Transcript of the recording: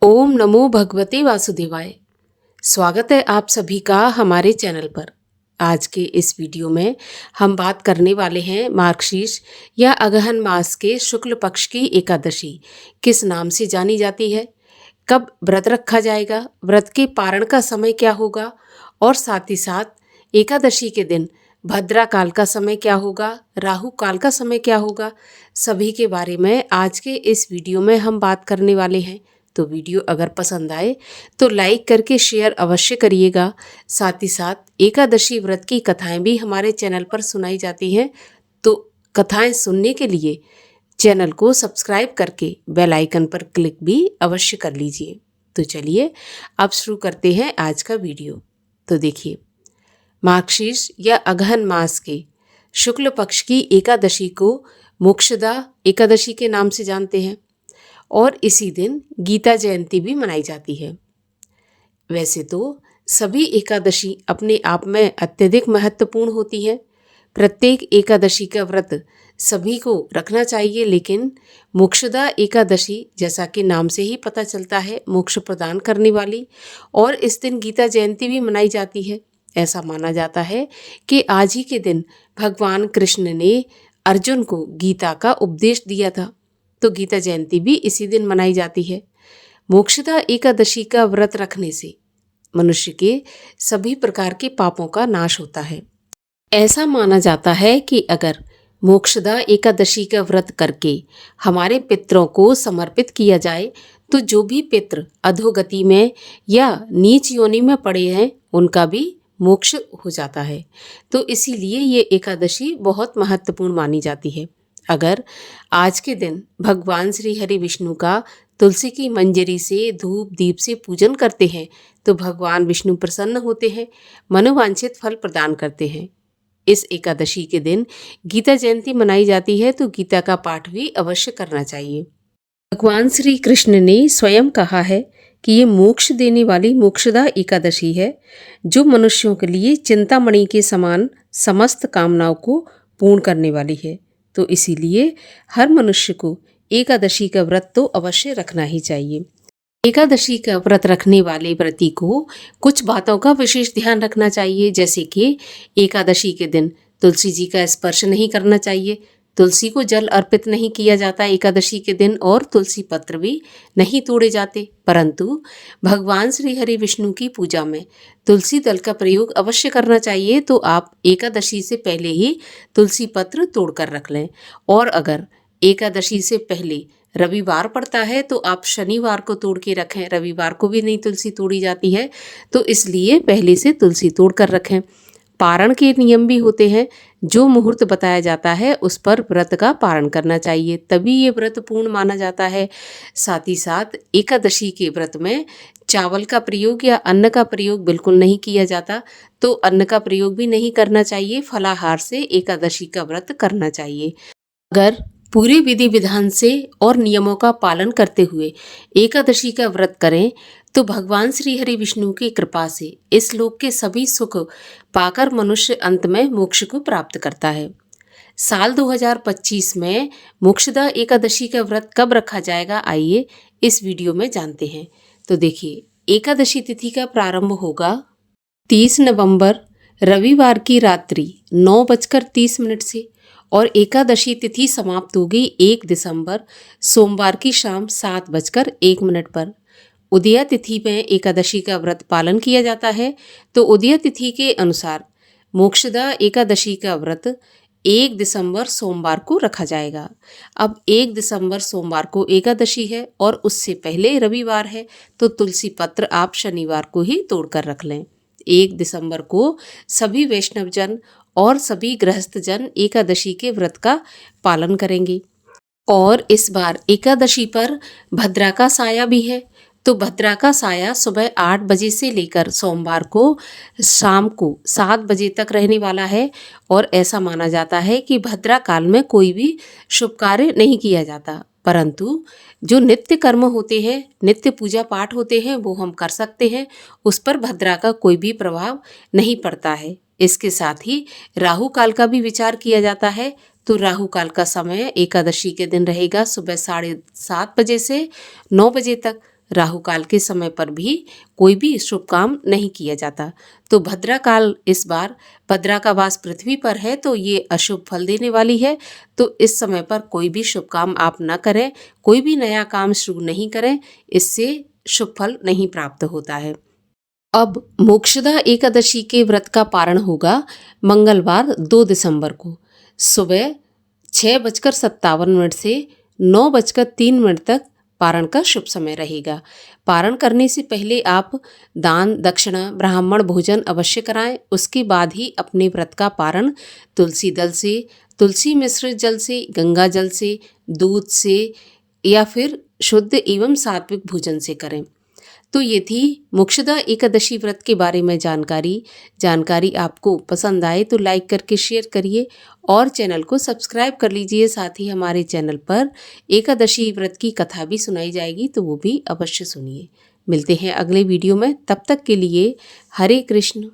ओम नमो भगवते वासुदेवाय। स्वागत है आप सभी का हमारे चैनल पर। आज के इस वीडियो में हम बात करने वाले हैं मार्गशीर्ष या अगहन मास के शुक्ल पक्ष की एकादशी किस नाम से जानी जाती है, कब व्रत रखा जाएगा, व्रत के पारण का समय क्या होगा और साथ ही साथ एकादशी के दिन भद्रा काल का समय क्या होगा, राहु काल का समय क्या होगा, सभी के बारे में आज के इस वीडियो में हम बात करने वाले हैं। तो वीडियो अगर पसंद आए तो लाइक करके शेयर अवश्य करिएगा। साथ ही साथ एकादशी व्रत की कथाएं भी हमारे चैनल पर सुनाई जाती हैं, तो कथाएं सुनने के लिए चैनल को सब्सक्राइब करके बेल आइकन पर क्लिक भी अवश्य कर लीजिए। तो चलिए अब शुरू करते हैं आज का वीडियो। तो देखिए, मार्गशीर्ष या अगहन मास के शुक्ल पक्ष की एकादशी को मोक्षदा एकादशी के नाम से जानते हैं और इसी दिन गीता जयंती भी मनाई जाती है। वैसे तो सभी एकादशी अपने आप में अत्यधिक महत्वपूर्ण होती हैं। प्रत्येक एकादशी का व्रत सभी को रखना चाहिए, लेकिन मोक्षदा एकादशी, जैसा कि नाम से ही पता चलता है, मोक्ष प्रदान करने वाली, और इस दिन गीता जयंती भी मनाई जाती है। ऐसा माना जाता है कि आज ही के दिन भगवान कृष्ण ने अर्जुन को गीता का उपदेश दिया था, तो गीता जयंती भी इसी दिन मनाई जाती है। मोक्षदा एकादशी का व्रत रखने से मनुष्य के सभी प्रकार के पापों का नाश होता है। ऐसा माना जाता है कि अगर मोक्षदा एकादशी का व्रत करके हमारे पितरों को समर्पित किया जाए तो जो भी पितृ अधोगति में या नीच योनि में पड़े हैं उनका भी मोक्ष हो जाता है। तो इसीलिए ये एकादशी बहुत महत्वपूर्ण मानी जाती है। अगर आज के दिन भगवान श्री हरि विष्णु का तुलसी की मंजरी से धूप दीप से पूजन करते हैं तो भगवान विष्णु प्रसन्न होते हैं, मनोवांछित फल प्रदान करते हैं। इस एकादशी के दिन गीता जयंती मनाई जाती है, तो गीता का पाठ भी अवश्य करना चाहिए। भगवान श्री कृष्ण ने स्वयं कहा है कि ये मोक्ष देने वाली मोक्षदा एकादशी है, जो मनुष्यों के लिए चिंतामणि के समान समस्त कामनाओं को पूर्ण करने वाली है। तो इसीलिए हर मनुष्य को एकादशी का व्रत तो अवश्य रखना ही चाहिए। एकादशी का व्रत रखने वाले व्रती को कुछ बातों का विशेष ध्यान रखना चाहिए, जैसे कि एकादशी के दिन तुलसी जी का स्पर्श नहीं करना चाहिए, तुलसी को जल अर्पित नहीं किया जाता एकादशी के दिन, और तुलसी पत्र भी नहीं तोड़े जाते। परंतु भगवान श्री हरि विष्णु की पूजा में तुलसी दल का प्रयोग अवश्य करना चाहिए। तो आप एकादशी से पहले ही तुलसी पत्र तोड़कर रख लें, और अगर एकादशी से पहले रविवार पड़ता है तो आप शनिवार को तोड़ के रखें। रविवार को भी नहीं तुलसी तोड़ी जाती है, तो इसलिए पहले से तुलसी तोड़ कर रखें। पारण के नियम भी होते हैं, जो मुहूर्त बताया जाता है उस पर व्रत का पारण करना चाहिए, तभी ये व्रत पूर्ण माना जाता है। साथ ही साथ एकादशी के व्रत में चावल का प्रयोग या अन्न का प्रयोग बिल्कुल नहीं किया जाता, तो अन्न का प्रयोग भी नहीं करना चाहिए। फलाहार से एकादशी का व्रत करना चाहिए। अगर पूरे विधि विधान से और नियमों का पालन करते हुए एकादशी का व्रत करें तो भगवान श्री हरि विष्णु की कृपा से इस लोक के सभी सुख पाकर मनुष्य अंत में मोक्ष को प्राप्त करता है। साल 2025 में मोक्षदा एकादशी का व्रत कब रखा जाएगा, आइए इस वीडियो में जानते हैं। तो देखिए, एकादशी तिथि का प्रारंभ होगा 30 नवंबर रविवार की रात्रि 9:30 से, और एकादशी तिथि समाप्त होगी 1 दिसंबर सोमवार की शाम 7:01 पर। उदया तिथि में एकादशी का व्रत पालन किया जाता है, तो उदया तिथि के अनुसार मोक्षदा एकादशी का व्रत 1 दिसंबर सोमवार को रखा जाएगा। अब 1 दिसंबर सोमवार को एकादशी है और उससे पहले रविवार है, तो तुलसी पत्र आप शनिवार को ही तोड़कर रख लें। 1 दिसंबर को सभी वैष्णव जन और सभी गृहस्थ जन एकादशी के व्रत का पालन करेंगे। और इस बार एकादशी पर भद्रा का साया भी है, तो भद्रा का साया सुबह 8 बजे से लेकर सोमवार को शाम को 7 बजे तक रहने वाला है। और ऐसा माना जाता है कि भद्रा काल में कोई भी शुभ कार्य नहीं किया जाता, परंतु जो नित्य कर्म होते हैं, नित्य पूजा पाठ होते हैं, वो हम कर सकते हैं। उस पर भद्रा का कोई भी प्रभाव नहीं पड़ता है। इसके साथ ही राहु काल का भी विचार किया जाता है, तो राहु काल का समय एकादशी के दिन रहेगा सुबह 7:30 बजे से 9 बजे तक। राहु काल के समय पर भी कोई भी शुभ काम नहीं किया जाता। तो भद्रा काल इस बार, भद्रा का वास पृथ्वी पर है तो ये अशुभ फल देने वाली है। तो इस समय पर कोई भी शुभ काम आप न करें, कोई भी नया काम शुरू नहीं करें, इससे शुभ फल नहीं प्राप्त होता है। अब मोक्षदा एकादशी के व्रत का पारण होगा मंगलवार 2 दिसंबर को सुबह 6:57 से 9:03 तक पारण का शुभ समय रहेगा। पारण करने से पहले आप दान दक्षिणा ब्राह्मण भोजन अवश्य कराएं। उसके बाद ही अपने व्रत का पारण तुलसी दल से, तुलसी मिश्रित जल से, गंगा जल से, दूध से या फिर शुद्ध एवं सात्विक भोजन से करें। तो ये थी मोक्षदा एकादशी व्रत के बारे में जानकारी आपको पसंद आए तो लाइक करके शेयर करिए और चैनल को सब्सक्राइब कर लीजिए। साथ ही हमारे चैनल पर एकादशी व्रत की कथा भी सुनाई जाएगी, तो वो भी अवश्य सुनिए। मिलते हैं अगले वीडियो में, तब तक के लिए हरे कृष्ण।